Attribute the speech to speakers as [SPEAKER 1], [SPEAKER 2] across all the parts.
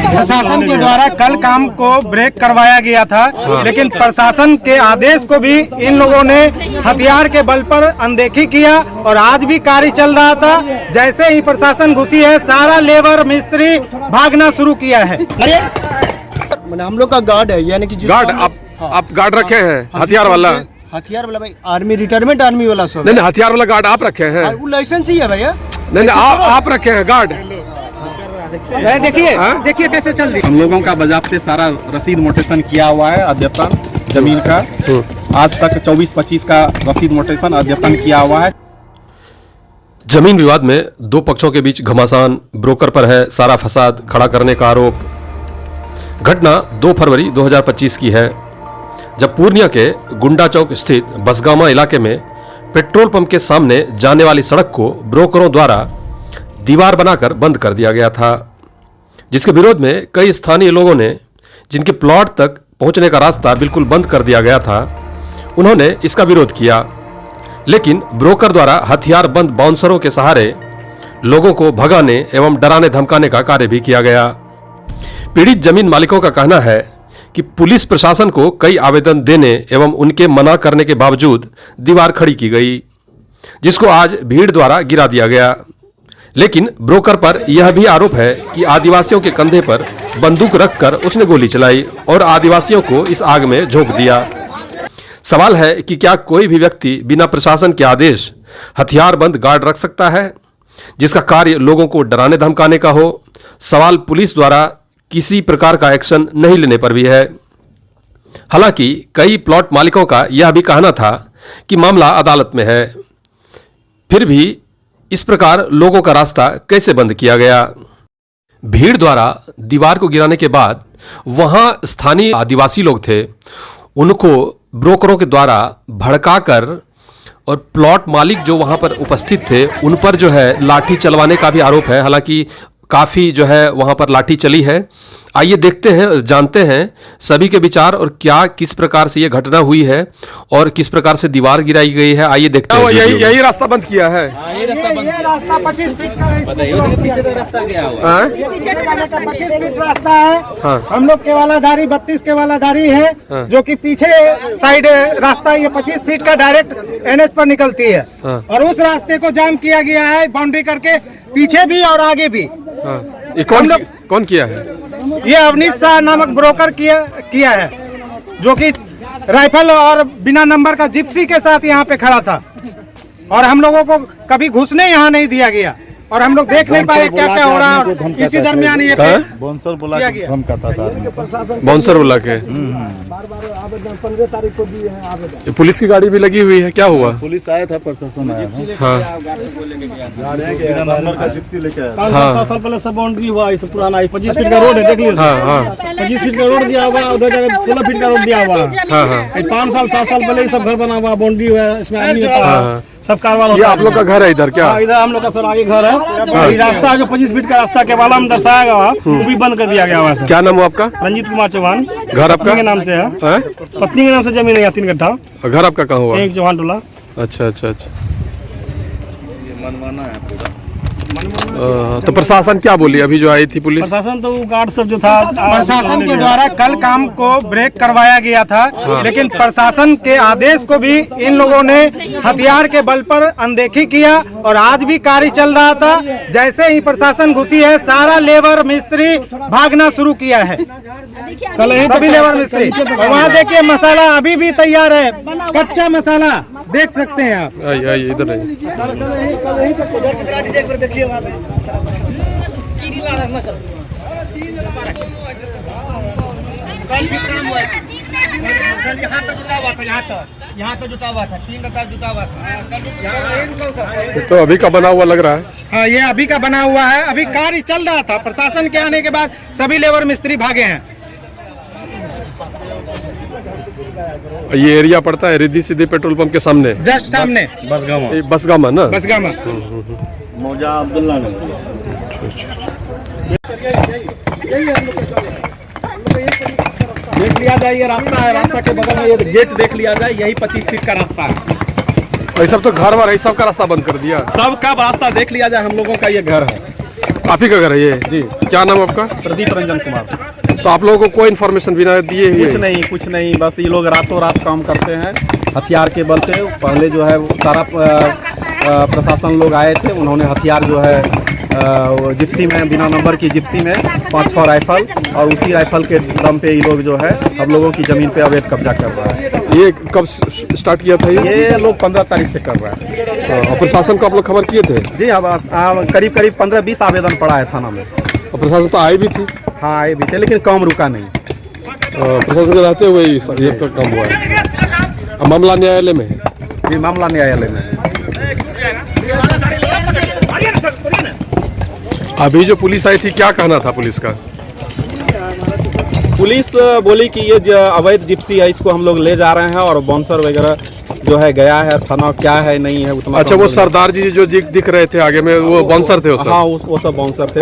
[SPEAKER 1] प्रशासन के द्वारा कल काम को ब्रेक करवाया गया था, लेकिन प्रशासन के आदेश को भी इन लोगों ने हथियार के बल पर अनदेखी किया और आज भी कार्य चल रहा था। जैसे ही प्रशासन घुसी है, सारा लेबर मिस्त्री भागना शुरू किया है।
[SPEAKER 2] हम लोग का गार्ड है, यानी कि
[SPEAKER 3] गार्ड आप गार्ड रखे हैं? हथियार वाला
[SPEAKER 2] भाई, आर्मी रिटायरमेंट आर्मी वाला सब।
[SPEAKER 3] नहीं, हथियार वाला गार्ड आप रखे हैं?
[SPEAKER 2] वो लाइसेंस ही है भैया।
[SPEAKER 3] नहीं, आप रखे हैं गार्ड?
[SPEAKER 1] देखिए कैसे चल रही।
[SPEAKER 4] हम लोगों का बाज़ाब्ते सारा रसीद मोटेशन किया हुआ है, अद्यतन जमीन का। आज तक 24-25 का रसीद मोटेशन अद्यतन किया हुआ है।
[SPEAKER 5] जमीन विवाद में दो पक्षों के बीच घमासान, ब्रोकर पर है सारा फसाद खड़ा करने का आरोप। घटना 2 फरवरी 2025 की है, जब पूर्णिया के गुंडा चौक स्थित बसगामा इलाके में पेट्रोल पंप के सामने जाने वाली सड़क को ब्रोकरों द्वारा दीवार बनाकर बंद कर दिया गया था, जिसके विरोध में कई स्थानीय लोगों ने, जिनके प्लॉट तक पहुंचने का रास्ता बिल्कुल बंद कर दिया गया था, उन्होंने इसका विरोध किया। लेकिन ब्रोकर द्वारा हथियार बंद बाउंसरों के सहारे लोगों को भगाने एवं डराने धमकाने का कार्य भी किया गया। पीड़ित जमीन मालिकों का कहना है कि पुलिस प्रशासन को कई आवेदन देने एवं उनके मना करने के बावजूद दीवार खड़ी की गई, जिसको आज भीड़ द्वारा गिरा दिया गया। लेकिन ब्रोकर पर यह भी आरोप है कि आदिवासियों के कंधे पर बंदूक रखकर उसने गोली चलाई और आदिवासियों को इस आग में झोंक दिया। सवाल है कि क्या कोई भी व्यक्ति बिना प्रशासन के आदेश हथियार बंद गार्ड रख सकता है, जिसका कार्य लोगों को डराने धमकाने का हो? सवाल पुलिस द्वारा किसी प्रकार का एक्शन नहीं लेने पर भी है। हालांकि कई प्लॉट मालिकों का यह भी कहना था कि मामला अदालत में है, फिर भी इस प्रकार लोगों का रास्ता कैसे बंद किया गया? भीड़ द्वारा दीवार को गिराने के बाद वहां स्थानीय आदिवासी लोग थे, उनको ब्रोकरों के द्वारा भड़काकर और प्लॉट मालिक जो वहां पर उपस्थित थे उन पर जो है लाठी चलवाने का भी आरोप है। हालांकि काफ़ी जो है वहां पर लाठी चली है। आइए देखते हैं, जानते हैं सभी के विचार और क्या किस प्रकार से ये घटना हुई है और किस प्रकार से दीवार गिराई गई है। आइए देखते हैं।
[SPEAKER 3] यही रास्ता बंद किया है?
[SPEAKER 1] ये रास्ता 25 फीट का है। पीछे रास्ता गया हुआ है, 25 फीट रास्ता है। हम लोग केवालाधारी 32 केवालाधारी है, जो कि पीछे साइड रास्ता ये 25 फीट का डायरेक्ट NH पर निकलती है और उस रास्ते को जाम किया गया है बाउंड्री करके, पीछे भी और आगे भी।
[SPEAKER 3] ये कौन किया है?
[SPEAKER 1] ये अवनीश शाह नामक ब्रोकर किया है, जो कि राइफल और बिना नंबर का जिप्सी के साथ यहाँ पे खड़ा था और हम लोगों को कभी घुसने यहाँ नहीं दिया गया और हम लोग देख नहीं पाए क्या क्या हो रहा है। और इसी दरमियान ये
[SPEAKER 4] बाउंसर बोला के धमकाता था।
[SPEAKER 3] बाउंसर बोला के
[SPEAKER 6] 15 तारीख को दिए हैं आवेदन।
[SPEAKER 3] पुलिस की गाड़ी भी लगी हुई है, क्या हुआ?
[SPEAKER 4] पुलिस आया था, प्रशासन आया था।
[SPEAKER 3] हाँ,
[SPEAKER 6] 5 साल पहले सब बाउंड्री हुआ, इस पुराना 25 फीट का रोड है, देख लीजिए। 25 फीट का रोड दिया हुआ, उधर जगह 16 फीट का रोड दिया हुआ। 5 साल 7 साल पहले सब घर बना हुआ, बाउंड्री हुआ, इसमें आदमी सब कारवार होता है।
[SPEAKER 3] आप लोग का घर है इधर क्या?
[SPEAKER 6] इधर हम लोग का सर आगे घर है। रास्ता जो 25 फीट का रास्ता के वाला में दर्शाया गया वो भी बंद कर दिया गया हुआ।
[SPEAKER 3] क्या नाम है आपका?
[SPEAKER 6] रंजीत कुमार चौहान।
[SPEAKER 3] घर आपका?
[SPEAKER 6] के नाम से है, पत्नी के नाम से जमीन है 3 कट्ठा।
[SPEAKER 3] घर आपका कहाँ हुआ?
[SPEAKER 6] एक चौहान टोला।
[SPEAKER 3] अच्छा। तो प्रशासन क्या बोली अभी जो आई थी पुलिस?
[SPEAKER 6] प्रशासन तो गार्ड सब जो था,
[SPEAKER 1] प्रशासन के द्वारा कल काम को ब्रेक करवाया गया था, लेकिन प्रशासन के आदेश को भी इन लोगों ने हथियार के बल पर अनदेखी किया और आज भी कार्य चल रहा था। जैसे ही प्रशासन घुसी है, सारा लेबर मिस्त्री भागना शुरू किया है। सभी लेबर मिस्त्री, वहाँ देखिए मसाला अभी भी तैयार है, कच्चा मसाला देख सकते हैं आप।
[SPEAKER 3] आइए इधर आइए।
[SPEAKER 2] देखिए वहाँ पे यहाँ तक जुटा हुआ था 3 कट्ठा जुटा हुआ था।
[SPEAKER 3] तो अभी का बना हुआ लग रहा है।
[SPEAKER 1] हाँ, ये अभी का बना हुआ है, अभी कार्य चल रहा था। प्रशासन के आने के बाद सभी लेबर मिस्त्री भागे हैं।
[SPEAKER 3] ये एरिया पड़ता है रिद्धि सिद्धि पेट्रोल पंप के सामने,
[SPEAKER 1] जस्ट सामने
[SPEAKER 3] बसगामा ना?
[SPEAKER 1] बसगामा।
[SPEAKER 6] मौजा अब्दुल्ला ने।
[SPEAKER 4] देख लिया जाए, ये रास्ता है, रास्ता के बगल में ये गेट देख लिया जाए, यही 25 फीट का रास्ता है।
[SPEAKER 3] ये सब तो घर वार है, सबका रास्ता बंद कर दिया।
[SPEAKER 4] सबका रास्ता देख लिया जाए, हम लोगों का ये घर है।
[SPEAKER 3] आप ही का घर है ये?
[SPEAKER 4] जी।
[SPEAKER 3] क्या नाम आपका?
[SPEAKER 4] प्रदीप रंजन कुमार।
[SPEAKER 3] तो आप लोगों को कोई इन्फॉर्मेशन बिना दिए हुए?
[SPEAKER 4] कुछ नहीं, बस ये लोग रातों रात काम करते हैं हथियार के बल पे। पहले जो है वो सारा प्रशासन लोग आए थे, उन्होंने हथियार जो है वो जिप्सी में, बिना नंबर की जिप्सी में 5-6 राइफल, और उसी राइफल के दम पे ये लोग जो है हम लोगों की ज़मीन पे अवैध कब्जा कर रहा है।
[SPEAKER 3] ये कब स्टार्ट किया था
[SPEAKER 4] ये लोग 15 तारीख से कर रहा है।
[SPEAKER 3] और प्रशासन को आप लोग खबर किए थे?
[SPEAKER 4] जी, अब करीब 15-20 आवेदन पड़ा है थाना में।
[SPEAKER 3] और प्रशासन तो आई भी थी?
[SPEAKER 4] हाँ, आए भी थे, लेकिन काम रुका नहीं।
[SPEAKER 3] प्रशासन के रहते हुए ये तो कम हुआ है। मामला न्यायालय में है?
[SPEAKER 4] ये मामला न्यायालय में है।
[SPEAKER 3] अभी जो पुलिस आई थी, क्या कहना था पुलिस का?
[SPEAKER 4] पुलिस बोली कि ये जो अवैध जिप्सी है इसको हम लोग ले जा रहे हैं, और बाउंसर वगैरह जो है गया है थाना, क्या है नहीं है उतना।
[SPEAKER 3] अच्छा, वो सरदार जी जो दिख रहे थे आगे में, वो बाउंसर थे?
[SPEAKER 4] हाँ, वो सब बाउंसर थे,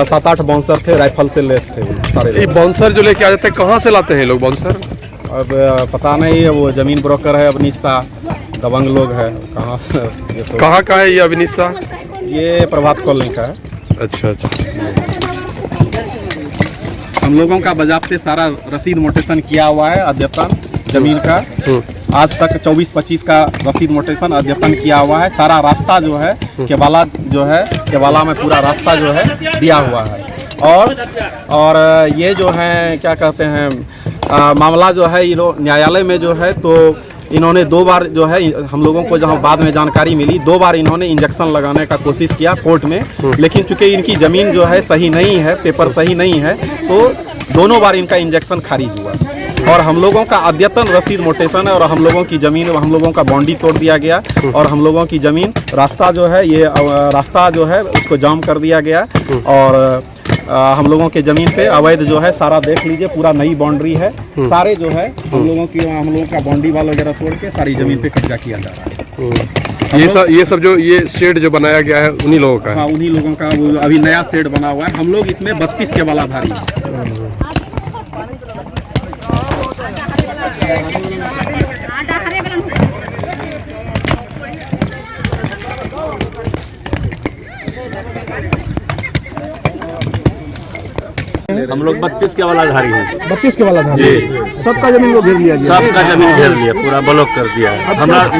[SPEAKER 4] 7-8 बाउंसर थे, राइफल से लेस थे सारे।
[SPEAKER 3] ये बाउंसर जो लेके आ जाते हैं, कहाँ से लाते हैं लोग बाउंसर?
[SPEAKER 4] अब पता नहीं है, वो जमीन ब्रोकर है अवनीश शाह, दबंग लोग है।
[SPEAKER 3] कहाँ का है ये अवनीश शाह?
[SPEAKER 4] ये प्रभात कॉलोनी का है।
[SPEAKER 3] अच्छा।
[SPEAKER 4] हम लोगों का बाज़ाब्ते सारा रसीद मोटेशन किया हुआ है, अद्यतन जमीन का। आज तक 24-25 का रसीद मोटेशन अद्यतन किया हुआ है। सारा रास्ता जो है केवाला केवाला में पूरा रास्ता जो है दिया हुआ है। और ये जो है क्या कहते हैं, मामला जो है ये लोग न्यायालय में जो है, तो इन्होंने 2 बार जो है हम लोगों को जहाँ बाद में जानकारी मिली, 2 बार इन्होंने इंजेक्शन लगाने का कोशिश किया कोर्ट में, लेकिन चूंकि इनकी ज़मीन जो है सही नहीं है, पेपर सही नहीं है, तो दोनों बार इनका इंजेक्शन खारिज हुआ। और हम लोगों का अद्यतन रसीद मोटेशन है, और हम लोगों की ज़मीन, हम लोगों का बाउंड्री तोड़ दिया गया, और हम लोगों की ज़मीन रास्ता जो है, ये रास्ता जो है उसको जाम कर दिया गया। और हम लोगों के ज़मीन पे अवैध जो है सारा देख लीजिए, पूरा नई बाउंड्री है, सारे जो है हम लोगों का बाउंड्री वाल वगैरह तोड़ के सारी ज़मीन पे कब्जा किया जा रहा है।
[SPEAKER 3] ये सब जो ये शेड जो बनाया गया है उन्हीं लोगों का है?
[SPEAKER 4] हाँ, उन्हीं लोगों का। वो अभी नया शेड बना हुआ है। हम लोग इसमें 32 के वालाधारी हैं।
[SPEAKER 7] हम लोग 32 के वालाधारी हैं।
[SPEAKER 6] 32 के वालाधारी
[SPEAKER 7] जी।
[SPEAKER 6] सबका जमीन को घेर लिया गया।
[SPEAKER 7] सबका जमीन घेर लिया, पूरा ब्लॉक कर दिया है।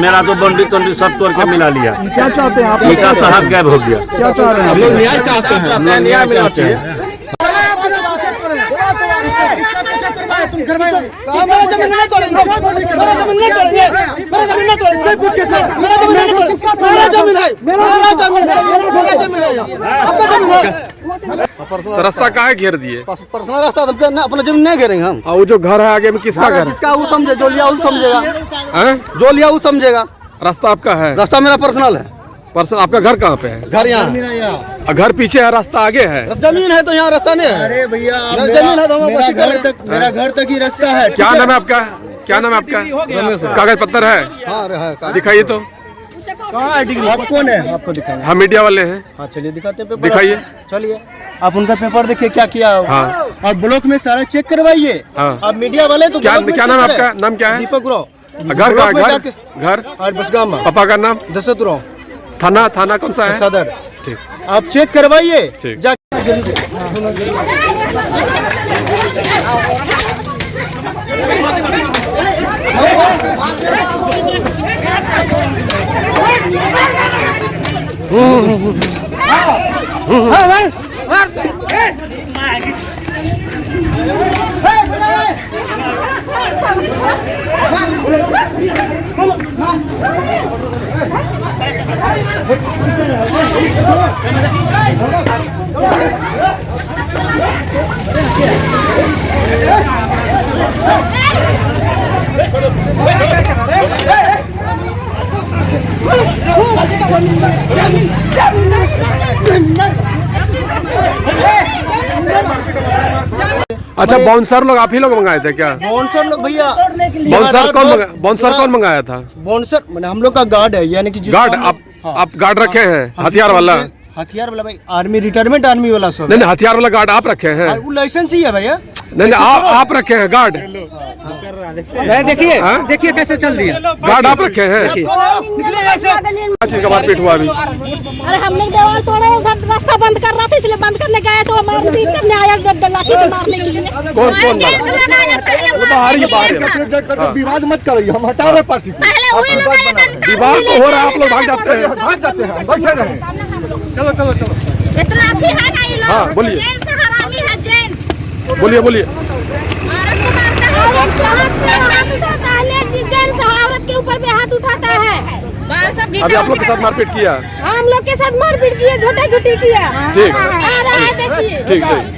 [SPEAKER 7] मेरा तो बाउंड्री सब तोड़ के मिला लिया।
[SPEAKER 6] क्या चाहते हैं आप?
[SPEAKER 7] ईटा साहब गायब हो गया।
[SPEAKER 6] क्या चाह रहे हैं?
[SPEAKER 4] हम लोग न्याय चाहते हैं, हम लोग न्याय मिलना चाहिए।
[SPEAKER 2] मेरा जमीन नहीं तोड़ेंगे, मेरा जमीन नहीं तोड़ेंगे, मेरा जमीन नहीं तोड़ेंगे, मेरा जमीन नहीं तोड़ेंगे, मेरा जमीन है, मेरा जमीन है, मेरा जमीन है, आपका जमीन है।
[SPEAKER 3] तो रास्ता काहे घेर दिए?
[SPEAKER 2] पर्सनल रास्ता अपना जमीन नहीं घेरेंगे हम।
[SPEAKER 3] और वो जो घर है आगे में, किसका घर है?
[SPEAKER 2] किसका? वो समझे, जो लिया वो समझेगा, जो लिया वो समझेगा।
[SPEAKER 3] रास्ता आपका है?
[SPEAKER 2] रास्ता मेरा पर्सनल है।
[SPEAKER 3] पर्सनल आपका घर कहाँ पे है?
[SPEAKER 2] घर यहाँ।
[SPEAKER 3] घर पीछे है, रास्ता आगे है?
[SPEAKER 2] जमीन है तो यहाँ रास्ता नहीं है। अरे भैया, जमीन है तो मेरा घर तक ही रास्ता है।
[SPEAKER 3] क्या नाम है आपका? क्या नाम है आपका? कागज पत्तर है?
[SPEAKER 2] हाँ,
[SPEAKER 3] दिखाइए तो।
[SPEAKER 2] आप कौन है? आपको दिखाएंगे।
[SPEAKER 3] हम मीडिया वाले हैं।
[SPEAKER 2] हाँ, चलिए दिखाते हैं पेपर।
[SPEAKER 3] दिखाइए।
[SPEAKER 2] चलिए, आप उनका पेपर देखिए क्या किया।
[SPEAKER 3] हाँ।
[SPEAKER 2] और ब्लॉक में सारा चेक करवाइए।
[SPEAKER 3] हाँ।
[SPEAKER 2] आप मीडिया वाले तो
[SPEAKER 3] क्या नाम है आपका? नाम क्या है?
[SPEAKER 2] दीपक राव।
[SPEAKER 3] घर का घर
[SPEAKER 2] और बसगाम में।
[SPEAKER 3] पापा का नाम?
[SPEAKER 2] दशरथ राव।
[SPEAKER 3] थाना कौन सा है?
[SPEAKER 2] सदर।
[SPEAKER 3] ठीक।
[SPEAKER 2] आप चेक करवाइए।
[SPEAKER 3] ठीक। अच्छा, बाउंसर लोग आप ही लोग मंगाए थे क्या?
[SPEAKER 2] बाउंसर लोग भैया,
[SPEAKER 3] बाउंसर कौन मंगाया था?
[SPEAKER 2] बाउंसर मैंने हम लोग का गार्ड है, यानी कि
[SPEAKER 3] गार्ड? आप गार्ड रखे हैं हथियार वाला?
[SPEAKER 2] हथियार वाला भाई आर्मी रिटायरमेंट आर्मी वाला सब
[SPEAKER 3] नहीं हथियार वाला गार्ड आप रखे हैं?
[SPEAKER 2] वो लाइसेंस ही है भैया।
[SPEAKER 3] नहीं आप रखे हैं गार्ड?
[SPEAKER 1] देखिए देखिए कैसे चल रही है।
[SPEAKER 3] गार्ड आप रखे हैं? चीज का मारपीट हुआ अभी?
[SPEAKER 8] अरे हम लोग देवाल तोड़े, रास्ता बंद कर रहा था इसलिए बंद करने गए तो मारपीट करने आया लाठी से मारने के लिए।
[SPEAKER 3] कौन
[SPEAKER 2] विवाद मत करिए, हम हटा रहे पार्टी को।
[SPEAKER 3] विवाद तो हो रहा है, आप लोग भाग जाते हैं।
[SPEAKER 2] बैठे रहे। चलो चलो चलो
[SPEAKER 8] इतना है ना ये लोग।
[SPEAKER 3] हाँ बोलिए
[SPEAKER 8] जेंट्स हरामी है, जेंट्स
[SPEAKER 3] बोलिए बोलिए।
[SPEAKER 8] औरत को मारता है, औरत पे हाथ उठाता है, लेडीज जेंट्स औरत के ऊपर भी हाथ उठाता है।
[SPEAKER 3] अभी आप लोग के साथ मारपीट किया?
[SPEAKER 8] हम लोग के साथ मारपीट किया, झूठा झूठी किया।
[SPEAKER 3] ठीक
[SPEAKER 8] आ रहा है देखिए।
[SPEAKER 3] ठीक ठीक।